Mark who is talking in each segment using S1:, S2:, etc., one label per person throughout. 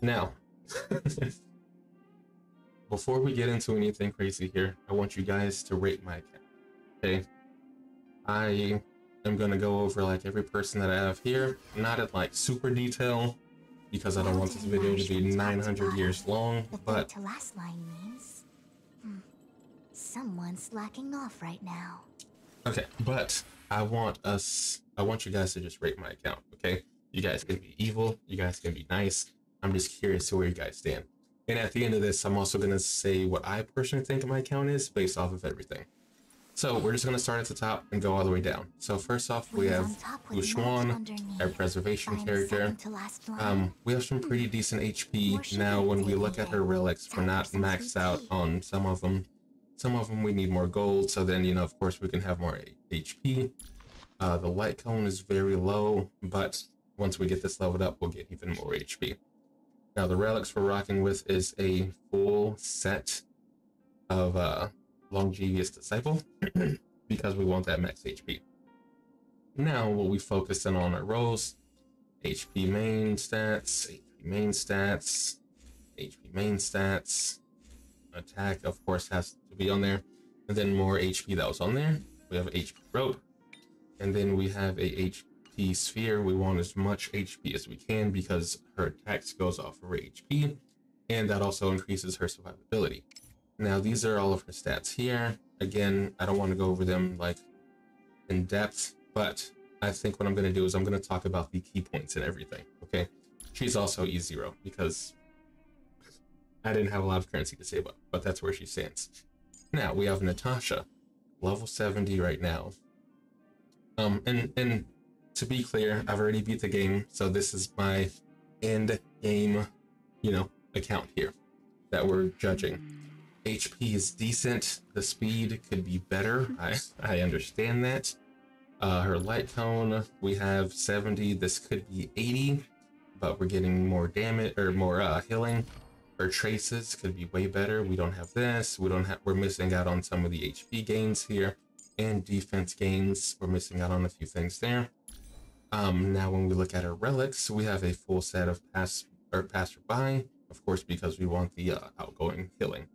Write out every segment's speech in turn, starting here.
S1: Now, before we get into anything crazy here, I want you guys to rate my account. Okay, I am gonna go over like every person that I have here, not in like super detail, because I don't want this video to be 900 years long, but
S2: to last line means someone's slacking off right now.
S1: okay, but I want you guys to just rate my account, okay? You guys can be evil, you guys can be nice. I'm just curious to where you guys stand. And at the end of this, I'm also gonna say what I personally think my account is based off of everything. So we're just gonna start at the top and go all the way down. So first off, we have Luchuan, our preservation character. We have some pretty decent HP. Now, when we look at her relics, we're not maxed out on some of them. Some of them we need more gold, so then, you know, of course we can have more HP. The light cone is very low, but once we get this leveled up, we'll get even more HP. Now, the relics we're rocking with is a full set of Longevious Disciple, because we want that max HP. Now, what we focus in on our roles, HP main stats, HP main stats, HP main stats. Attack, of course, has to be on there, and then more HP that was on there. We have HP rope, and then we have a HP sphere. We want as much HP as we can because her attacks goes off of her HP, and that also increases her survivability. Now, these are all of her stats here. Again, I don't want to go over them like in depth, but I think what I'm going to do is I'm going to talk about the key points and everything. Okay, she's also E0 because I didn't have a lot of currency to save up, but that's where she stands. Now we have Natasha, level 70 right now. And to be clear, I've already beat the game, so this is my end game, you know, account here that we're judging. HP is decent. The speed could be better. I understand that. Her light cone, we have 70. This could be 80, but we're getting more damage or more healing. Our traces could be way better. We don't have this. We're missing out on some of the HP gains here and defense gains. We're missing out on a few things there. Now when we look at our relics, we have a full set of passerby, of course, because we want the outgoing healing.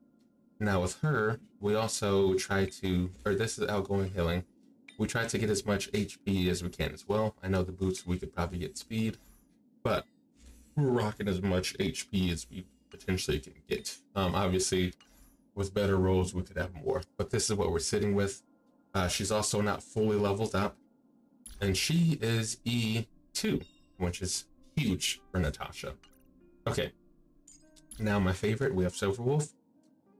S1: Now with her, we also try to, or this is outgoing healing. We try to get as much HP as we can as well. I know the boots, we could probably get speed, but we're rocking as much HP as we potentially can get. Obviously, with better rolls, we could have more, but this is what we're sitting with. She's also not fully leveled up, and she is E2, which is huge for Natasha. Okay, now my favorite, we have Silverwolf,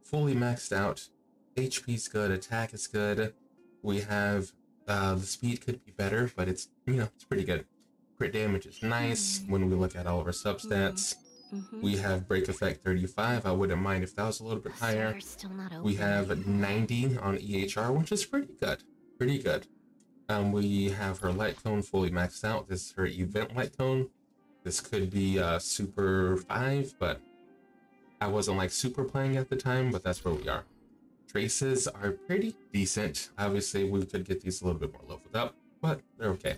S1: fully maxed out. HP's good, attack is good. We have the speed could be better, but it's, you know, it's pretty good. Crit damage is nice. When we look at all of our substats, we have break effect 35. I wouldn't mind if that was a little bit higher. We have 90 on EHR, which is pretty good. Pretty good. We have her light cone fully maxed out. This is her event light cone. This could be super 5, but I wasn't like super playing at the time, but that's where we are. Traces are pretty decent. Obviously, we could get these a little bit more leveled up, but they're okay.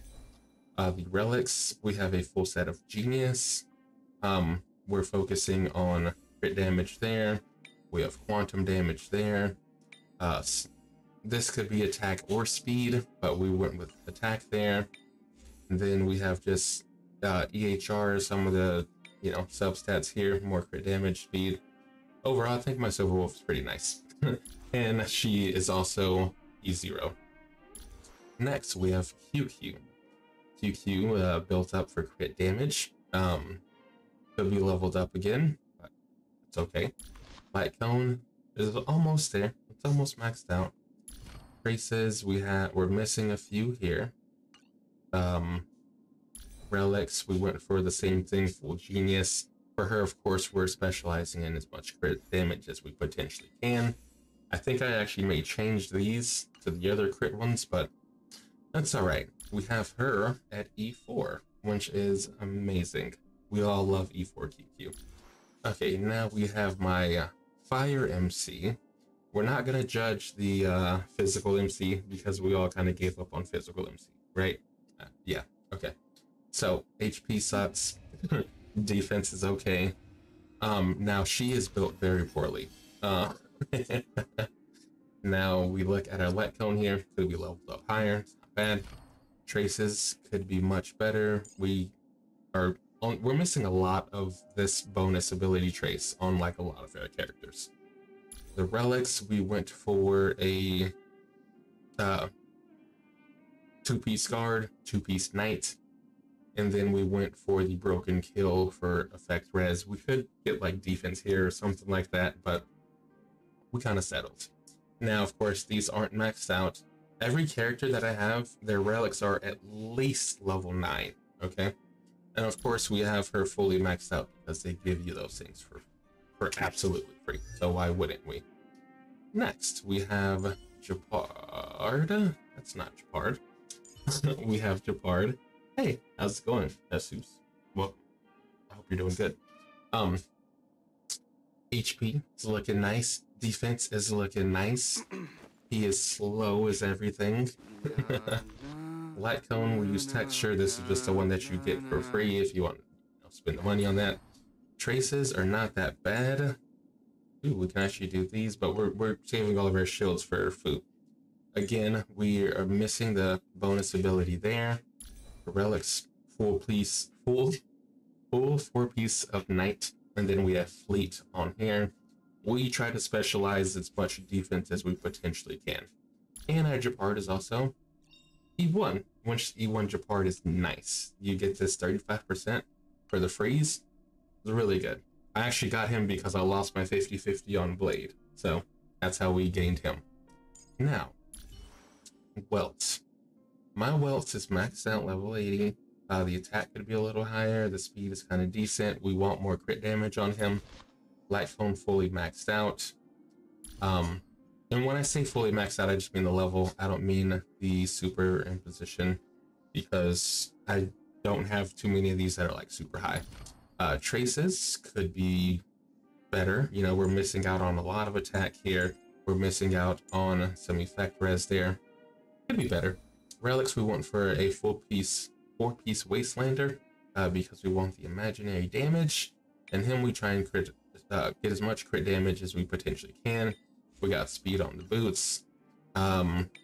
S1: The relics, we have a full set of Genius. We're focusing on crit damage there. We have quantum damage there. This could be attack or speed, but we went with attack there. And then we have just EHR, some of the, you know, substats here, more crit damage, speed. Overall, I think my Silverwolf is pretty nice. And she is also E0. Next, we have QQ. QQ built up for crit damage. Could be leveled up again, but it's okay. Light cone is almost there. It's almost maxed out. Traces, we're missing a few here. Relics, we went for the same thing, full Genius. For her, of course, we're specializing in as much crit damage as we potentially can. I think I actually may change these to the other crit ones, but that's all right. We have her at E4, which is amazing. We all love E4 QQ. Okay, now we have my Fire MC. We're not going to judge the physical MC because we all kind of gave up on physical MC, right? Yeah, okay. So, HP sucks. Defense is okay. Now she is built very poorly. Uh, now we look at our light cone here, could be leveled up higher, it's not bad. Traces could be much better. We're missing a lot of this bonus ability trace on like a lot of our characters. The relics, we went for a two-piece guard, two-piece knight, and then we went for the broken kill for effect res. We could get like defense here or something like that, but we kind of settled. Now, of course, these aren't maxed out. Every character that I have, their relics are at least level 9, okay? And of course, we have her fully maxed out because they give you those things for absolutely free. So why wouldn't we? Next, we have Japard. That's not Japard. We have Japard. Hey, how's it going, Jesus? Well, I hope you're doing good. HP is looking nice. Defense is looking nice. He is slow as everything. Light cone, we use texture. This is just the one that you get for free if you want to spend the money on that. Traces are not that bad. Ooh, we can actually do these, but we're saving all of our shields for food. Again, we are missing the bonus ability there. Relics, full 4-piece of knight, and then we have fleet on here. We try to specialize as much defense as we potentially can. And our Japard is also E1, which E1 Japard is nice. You get this 35% for the freeze. It's really good. I actually got him because I lost my 50-50 on Blade. So that's how we gained him. Now, Welts. My Welts is maxed out level 80. The attack could be a little higher. The speed is kind of decent. We want more crit damage on him. Light cone fully maxed out. And when I say fully maxed out, I just mean the level. I don't mean the super imposition because I don't have too many of these that are like super high. Traces could be better. You know, we're missing out on a lot of attack here. We're missing out on some effect res there. Could be better. Relics, we want for a full-piece, 4-piece Wastelander because we want the imaginary damage. And him, we try and get as much crit damage as we potentially can. We got speed on the boots.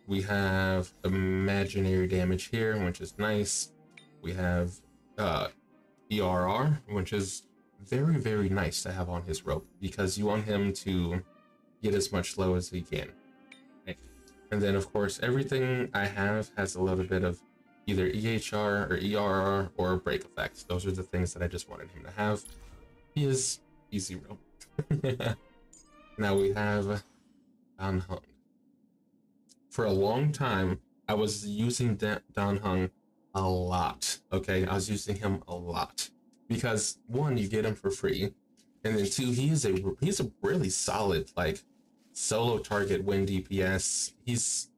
S1: We have imaginary damage here, which is nice. We have ERR, which is very, very nice to have on his rope because you want him to get as much slow as he can. Okay. And then, of course, everything I have has a little bit of either EHR or ERR or break effects. Those are the things that I just wanted him to have. He is easy rope. Now we have Dan Hung. For a long time, I was using Dan Hung a lot. Okay, I was using him a lot because one, you get him for free, and then two, he's a really solid like solo target win DPS. He's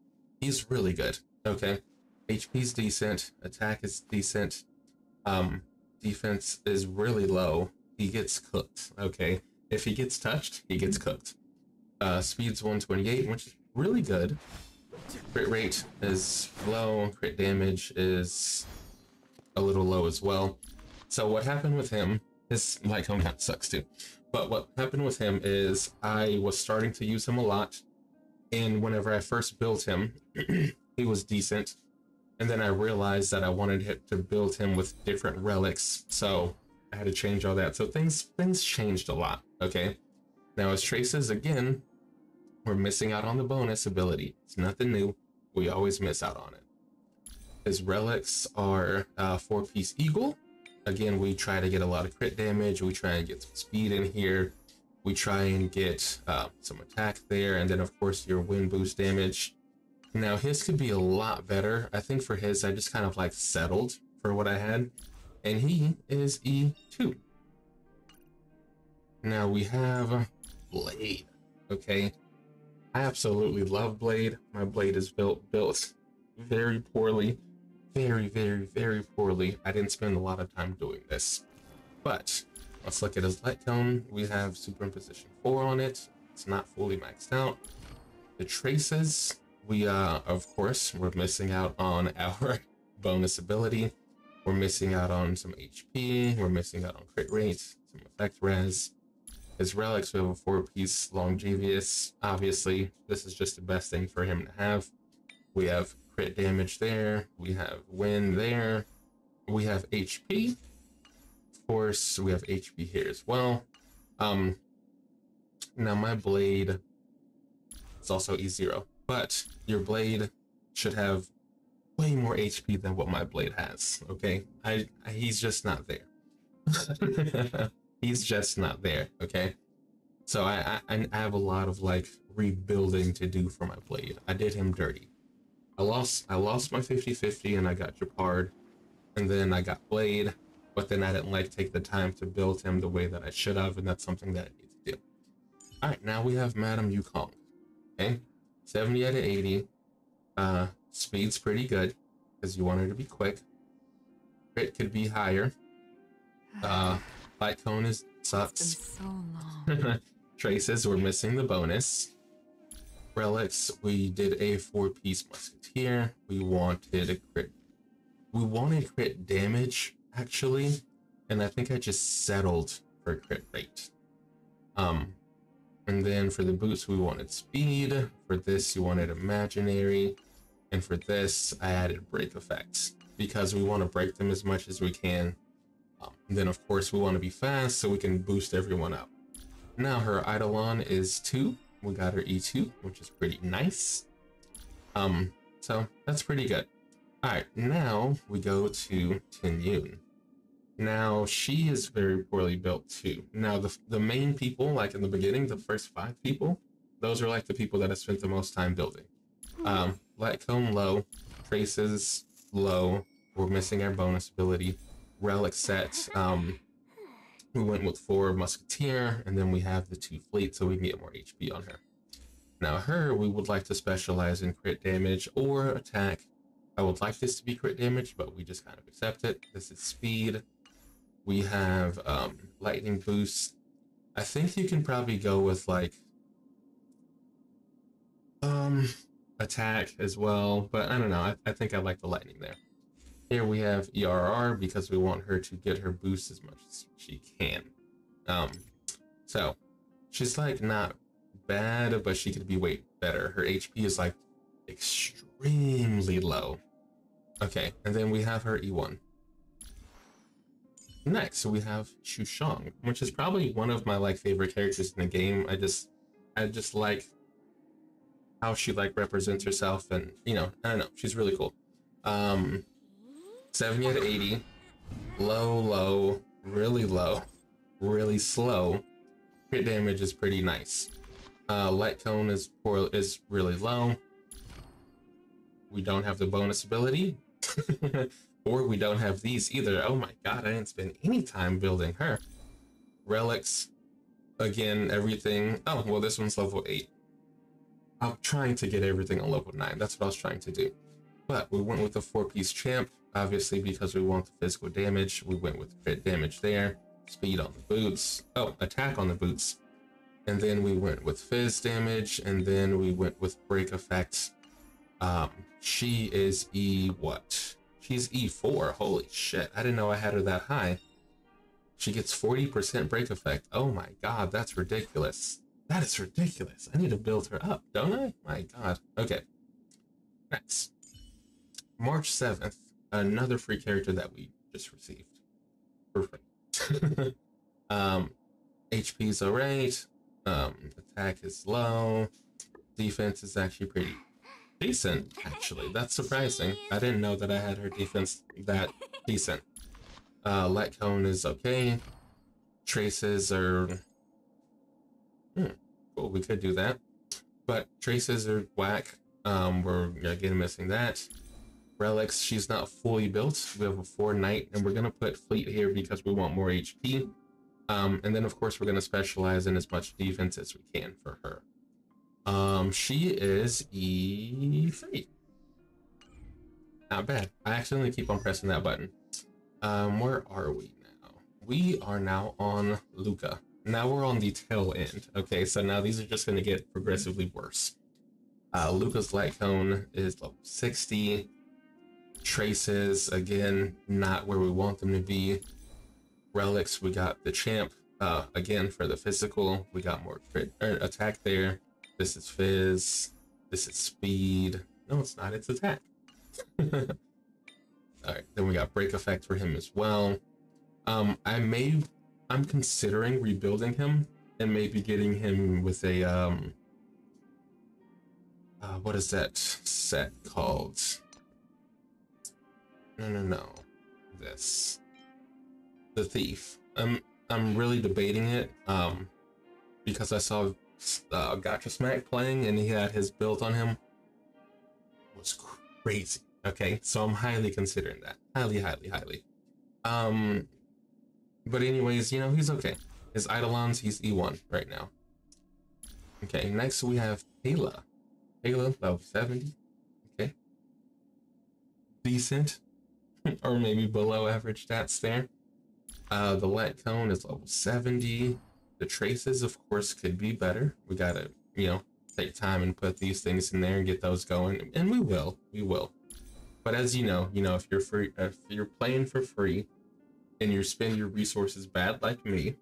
S1: really good. Okay, HP's decent, attack is decent, defense is really low. He gets cooked. Okay, if he gets touched, he gets cooked. Speed's 128, which is really good. Crit rate is low. Crit damage is a little low as well. So what happened with him, his light cone kind of sucks too. But what happened with him is I was starting to use him a lot. And whenever I first built him, he was decent. And then I realized that I wanted to build him with different relics. So I had to change all that. So things changed a lot. Okay. Now as traces, again, we're missing out on the bonus ability. It's nothing new. We always miss out on it. His relics are 4-piece eagle. Again, we try to get a lot of crit damage. We try and get some speed in here. We try and get some attack there. And then, of course, your wind boost damage. Now, his could be a lot better. I think for his, I just kind of like settled for what I had. And he is E2. Now we have Blade. Okay. I absolutely love Blade. My Blade is built very poorly. Very, very, very poorly. I didn't spend a lot of time doing this. But let's look at his light cone. We have superimposition 4 on it. It's not fully maxed out. The traces, we of course, we're missing out on our bonus ability. We're missing out on some HP. We're missing out on crit rates, some effect res. His relics, we have a 4-piece Longevious. Obviously, this is just the best thing for him to have. We have crit damage there. We have win there. We have HP. Of course, we have HP here as well. Now my blade is also E0, but your blade should have way more HP than what my blade has. Okay, he's just not there. He's just not there. Okay, so I have a lot of like rebuilding to do for my blade. I did him dirty. I lost my 50-50 and I got Japard, and then I got blade, but then I didn't like take the time to build him the way that I should have, and that's something that I need to do. All right, now we have Madame Yukong. Okay, 70 out of 80. Speed's pretty good because you want her to be quick. Crit could be higher. Light cone sucks.
S3: It's been so long.
S1: Traces, we're missing the bonus. Relics, we did a 4-piece musketeer. We wanted a crit. We wanted crit damage actually, and I think I just settled for crit rate. And then for the boots, we wanted speed. For this, you wanted imaginary. And for this, I added break effects because we want to break them as much as we can. And then, of course, we want to be fast so we can boost everyone up. Now, her Eidolon is 2. We got her E2, which is pretty nice. So that's pretty good. All right, now we go to Tin Yun. Now, she is very poorly built too. Now, the main people, like in the beginning, the first 5 people, those are like the people that I spent the most time building. Light Cone low, Traces low, we're missing our bonus ability. Relic set, we went with 4 Musketeer, and then we have the 2 Fleet so we can get more HP on her. Now her, we would like to specialize in crit damage or attack. I would like this to be crit damage, but we just kind of accept it. This is speed. We have lightning boost. I think you can probably go with like attack as well, but I don't know. I think I like the lightning there. Here we have ERR because we want her to get her boost as much as she can. So she's like not bad, but she could be way better. Her HP is like extremely low. Okay, and then we have her E1. Next, we have Shushang, which is probably one of my like favorite characters in the game. I just like how she like represents herself, and you know, I don't know, she's really cool. 70 out of 80, low, really low, really slow. Crit damage is pretty nice. Light cone is really low. We don't have the bonus ability. Or we don't have these either. Oh my god, I didn't spend any time building her. Relics, again, everything. Oh, well, this one's level 8. I'm trying to get everything on level 9. That's what I was trying to do. But we went with the 4-piece champ, obviously, because we want the physical damage. We went with crit damage there. Speed on the boots. Oh, attack on the boots. And then we went with fizz damage, and then we went with break effects. She is E what? She's E4. Holy shit. I didn't know I had her that high. She gets 40% break effect. Oh my god, that's ridiculous. That is ridiculous. I need to build her up, don't I? My god. Okay. Next. March 7th. Another free character that we just received. Perfect. HP's alright. Attack is low. Defense is actually pretty decent, actually. That's surprising. I didn't know that I had her defense that decent. Light cone is okay. Traces are... cool, we could do that. But traces are whack. We're again missing that. Relics, she's not fully built. We have a 4 knight, and we're going to put fleet here because we want more HP. And then, of course, we're going to specialize in as much defense as we can for her. She is E3. Not bad. I accidentally keep on pressing that button. Where are we now? We are now on Luca. Now we're on the tail end. Okay, so now these are just going to get progressively worse. Luca's light cone is level 60. Traces, again, not where we want them to be. Relics, we got the champ. Again, for the physical, we got more crit attack there. This is fizz. This is speed. No, it's not. It's attack. All right. Then we got break effect for him as well. I'm considering rebuilding him and maybe getting him with a what is that set called? No. This. The Thief. I'm really debating it because I saw Gotcha Smack playing and he had his build on him. It was crazy. Okay, so I'm highly considering that. Highly. But anyways, you know, he's okay. His Eidolons, he's E1 right now. Okay, next we have Ayla. Ayla, level 70. Okay. Decent. Or maybe below average stats there. The light cone is level 70. The traces, of course, could be better. We gotta, you know, take time and put these things in there and get those going, and we will. But as you know, if you're playing for free, and you spend your resources bad like me,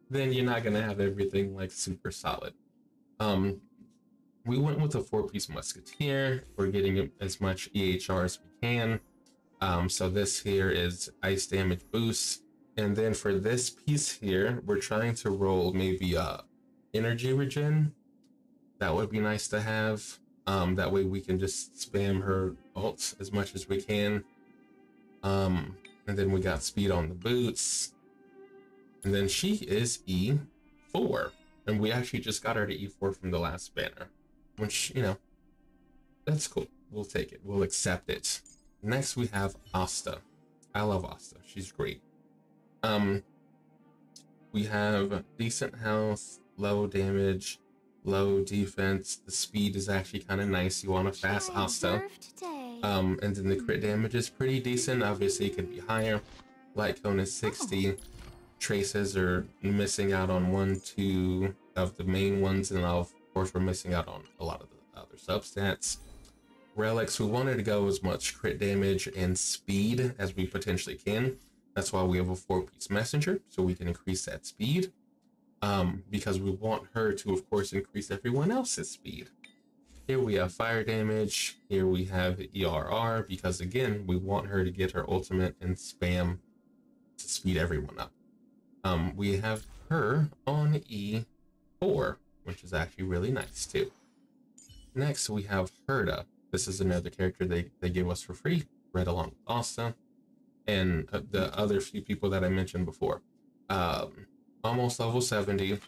S1: then you're not gonna have everything like super solid. We went with a 4-piece musketeer. We're getting as much EHR as we can. So this here is ice damage boost. And then for this piece here, we're trying to roll maybe energy regen. That would be nice to have. That way we can just spam her ults as much as we can. And then we got speed on the boots. And then she is E4. And we actually just got her to E4 from the last banner. Which, you know, that's cool. We'll take it. We'll accept it. Next we have Asta. I love Asta. She's great. We have decent health, low damage, low defense. The speed is actually kind of nice. You want a fast Asta. And then the crit damage is pretty decent. Obviously it could be higher. Light cone is 60. Traces are missing out on 1, 2 of the main ones, and of course we're missing out on a lot of the other substats. Relics, we wanted to go as much crit damage and speed as we potentially can. That's why we have a 4-piece messenger, so we can increase that speed. Because we want her to, of course, increase everyone else's speed. Here we have fire damage. Here we have ERR, because again, we want her to get her ultimate and spam to speed everyone up. We have her on E4, which is actually really nice too. Next, we have Herda. This is another character they give us for free, right along with Asta, and the other few people that I mentioned before. Almost level 70.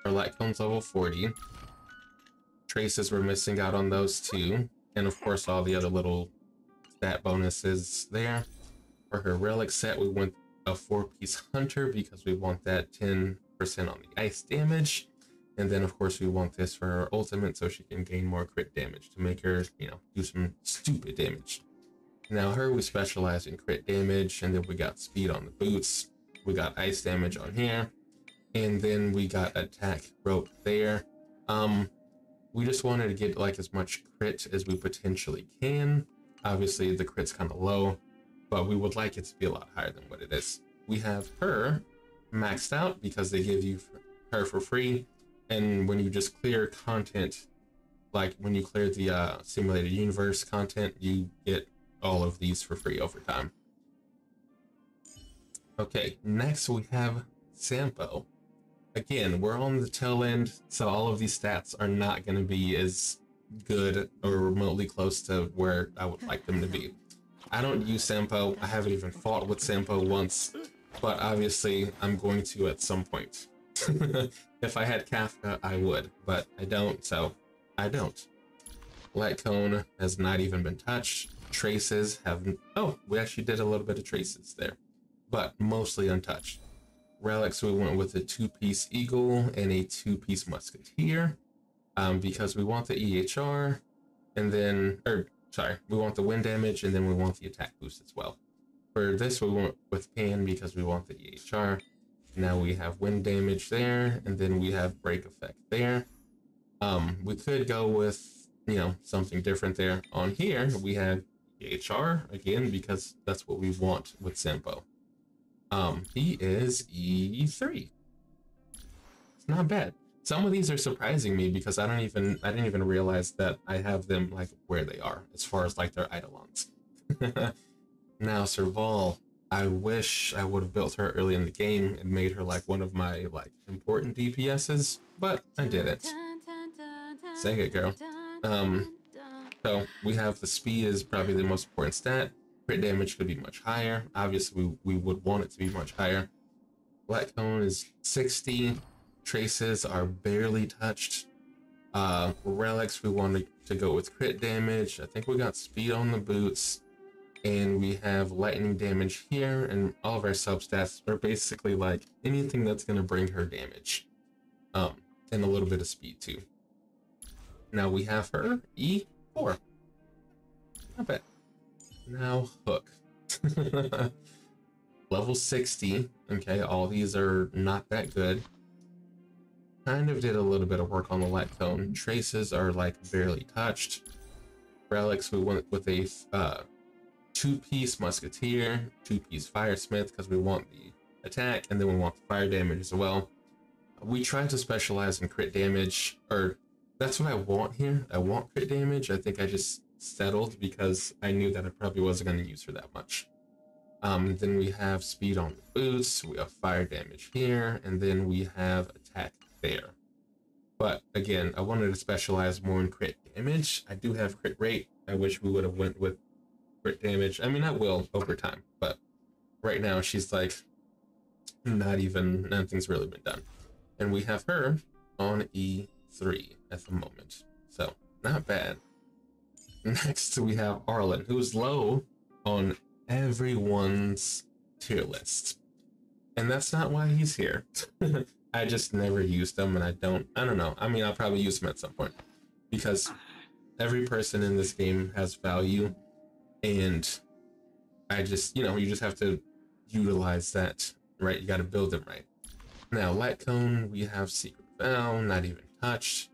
S1: Our light cone's level 40. Traces, we're missing out on those too. And of course, all the other little stat bonuses there. For her relic set, we went a 4-piece hunter because we want that 10% on the ice damage. And then of course we want this for her ultimate so she can gain more crit damage to make her, you know, do some stupid damage. Now her, we specialize in crit damage, and then we got speed on the boots. We got ice damage on here. And then we got attack rope there. We just wanted to get like as much crit as we potentially can. Obviously the crit's kind of low, but we would like it to be a lot higher than what it is. We have her maxed out because they give you her for free. And when you just clear content, like when you clear the simulated universe content, you get all of these for free over time. Okay, next we have Sampo. Again, we're on the tail end, so all of these stats are not going to be as good or remotely close to where I would like them to be. I don't use Sampo. I haven't even fought with Sampo once, but obviously I'm going to at some point. If I had Kafka, I would, but I don't, so I don't. Light cone has not even been touched. Traces have... Oh, we actually did a little bit of traces there, but mostly untouched. Relics, we went with a 2-piece eagle and a 2-piece musketeer, because we want the EHR, and then... we want the wind damage, and then we want the attack boost as well. For this, we went with Pan because we want the EHR. Now we have wind damage there, and then we have break effect there. We could go with, you know, something different there. On here, we have EHR, again, because that's what we want with Sampo. He is E3. It's not bad. Some of these are surprising me because I didn't even realize that I have them like where they are as far as like their eidolons. Now Serval, I wish I would have built her early in the game and made her like one of my like important DPSs, but I didn't. Sing it, girl. So we have the speed is probably the most important stat. Crit damage could be much higher. Obviously, we would want it to be much higher. Black cone is 60. Traces are barely touched. Relics, we wanted to go with crit damage. I think we got speed on the boots. And we have lightning damage here. And all of our substats are basically like anything that's going to bring her damage. And a little bit of speed too. Now we have her E4. Not bad. Now Hook. Level 60. Okay, all these are not that good. Kind of did a little bit of work on the light cone. Traces are like barely touched. Relics, we went with a 2-piece musketeer, 2-piece firesmith because we want the attack and then we want the fire damage as well. We tried to specialize in crit damage, or that's what I want here. I want crit damage. I think I just settled because I knew that I probably wasn't going to use her that much. Then we have speed on the boots, we have fire damage here, and then we have attack there. But again, I wanted to specialize more in crit damage. I do have crit rate. I wish we would have went with crit damage. I mean, I will over time, but right now she's like nothing's really been done. And we have her on E3 at the moment. So not bad. Next we have Arlen, who's low on everyone's tier list. And that's not why he's here. I just never used them and I don't know. I mean, I'll probably use them at some point because every person in this game has value and I just, you just have to utilize that, right? You got to build them right. Now, Light Cone, we have Secret Vow, not even touched.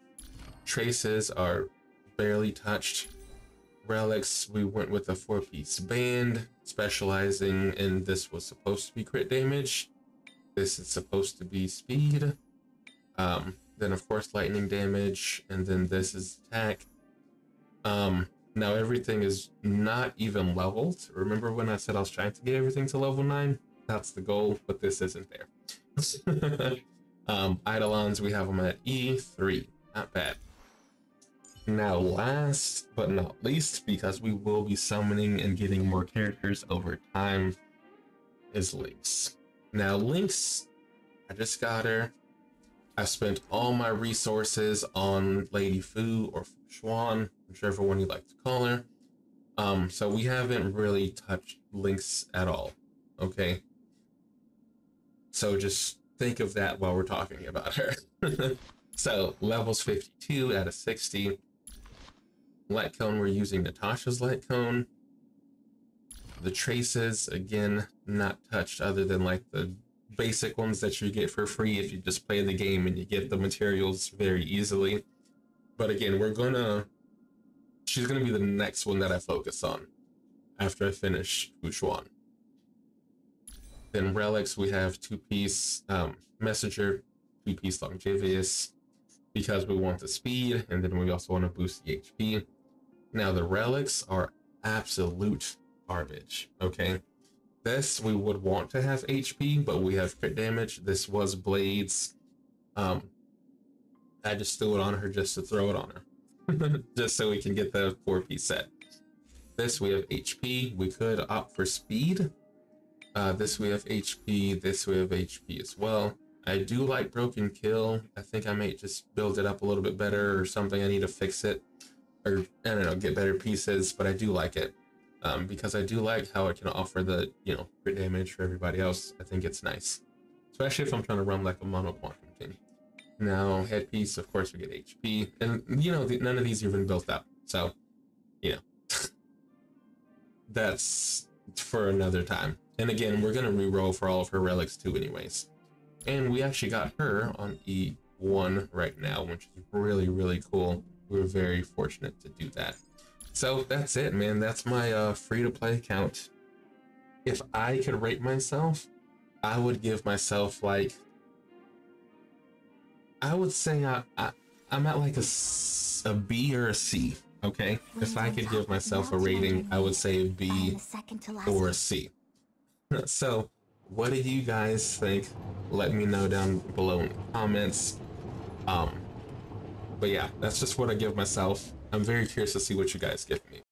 S1: Traces are barely touched. Relics, we went with a 4-piece band, specializing in this was supposed to be crit damage. This is supposed to be speed. Then of course lightning damage, and then this is attack. Now everything is not even leveled. Remember when I said I was trying to get everything to level 9? That's the goal, but this isn't there. Eidolons, we have them at E3. Not bad. Now last but not least, because we will be summoning and getting more characters over time, is Lynx. Now Lynx, I just got her. I spent all my resources on Lady Fu or Schwan, whichever one you like to call her. So we haven't really touched Lynx at all, okay? So just think of that while we're talking about her. So levels 52 out of 60. Light Cone, we're using Natasha's Light Cone. The traces, again, not touched other than like the basic ones that you get for free if you just play the game and you get the materials very easily. But again, she's gonna be the next one that I focus on after I finish Wuchuan. Then relics, we have 2-piece messenger, 2-piece longevious, because we want the speed, and then we also want to boost the HP. Now the relics are absolute garbage, okay? This we would want to have HP, but we have crit damage. This was blades. I just threw it on her just to throw it on her. Just so we can get the 4-piece set. This we have HP. We could opt for speed. This we have HP. This we have HP as well. I do like Broken Kill. I think I might just build it up a little bit better or something. I need to fix it. Or, I don't know, get better pieces, but I do like it. Because I do like how it can offer the, crit damage for everybody else. I think it's nice. Especially if I'm trying to run like a mono quantum team. Now, headpiece, of course, we get HP. And, none of these are even built up. So, that's for another time. And again, we're going to re-roll for all of her relics too anyways. And we actually got her on E1 right now, which is really, really cool. We're very fortunate to do that. So that's it, man. That's my free-to-play account. If I could rate myself, I would give myself like, I would say I'm at like a B or a C. Okay, if I could give myself a rating, I would say a B or a C. So, what do you guys think? Let me know down below in the comments. But yeah, that's just what I give myself. I'm very curious to see what you guys give me.